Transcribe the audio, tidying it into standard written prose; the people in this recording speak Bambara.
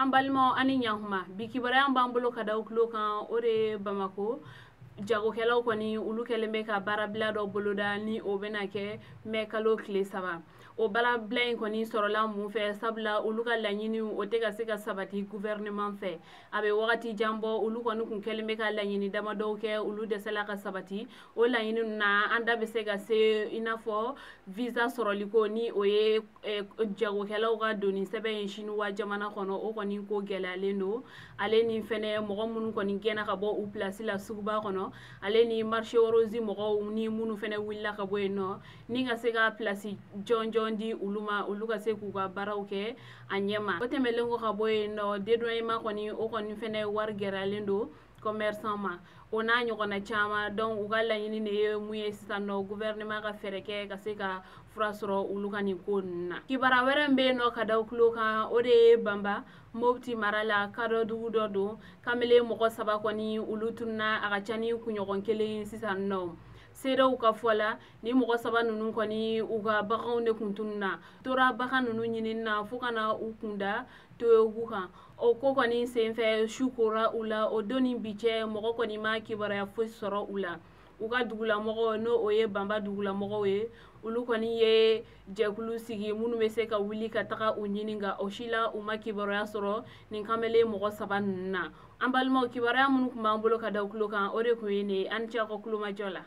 An balimaw ani ɲakuma bi kibaruya b'an bolo ka da tulo kan o de Bamako jagokɛlaw kɔni olu kɛlen bɛ ka baarabila dɔ boloda ni o bɛna kɛ mai kalo tile 3 o baarabila in kɔni sɔrɔla mun fɛ sabula olu ka laɲini o tɛ ka se ka sabati gouvernement fɛ a bɛ wagati jan bɔ olu kɔni kun kɛlen bɛ ka laɲini damadɔw kɛ olu dɛsɛla ka sabati o laɲini na an da bɛ se ka se i n'a fɔ visa sɔrɔliko ni o ye jagokɛlaw ka doni sɛbɛn ye Chinois jamana kɔnɔ o kɔni ko gɛlɛyalen don ale ni fɛnɛ mɔgɔ minnu kɔni gɛnna ka bɔ u place la suguba kɔnɔ ale ni marché rose mɔgɔw ni minnu fɛnɛ wulila ka bɔ yen nɔ ni ka se ka place jɔnjɔn di olu ma olu ka se k'u ka baaraw kɛ a ɲɛma o tɛmɛlen kɔ ka bɔ yen nɔ dédommagement kɔni o kɔni fɛnɛ wari gɛrɛlen don commerçant ma o n'a ɲɔgɔnna caman donc u ka laɲini de ye mun ye sisan nɔ gouvernement ka fɛɛrɛ kɛ ka se ka fura sɔrɔ olu ka nin ko ninnu na kibaruya wɛrɛ min bɛ yen nɔ ka da tulo kan o de ye Banba Mopti mara la kadɔdugu dɔ don kamalen mɔgɔ 3 kɔni olu tununa a ka ca ni kunɲɔgɔn 1 sisan nɔ seerew ka fɔ la ni mɔgɔ 3 ninnu kɔni u ka baganw de kun tununa tora bagan ninnu ɲinini na fo kana u kunda Toyogu kan o ko kɔni senfɛ su kora u la o don ni bi cɛ mɔgɔ kɔni ma kibaruya fosi sɔrɔ u la u ka dugulamɔgɔw n'o o ye Banba dugulamɔgɔw ye olu kɔni ye jɛkulu sigi minnu bɛ se ka wuli ka taga u ɲininka o si la u ma kibaruya sɔrɔ nin kamalen mɔgɔ 3 ninnu na an balimaw kibaruya minnu tun b'an bolo ka da tulo kan o de tun ye nin ye an ni ce aw ka kulomajɔ la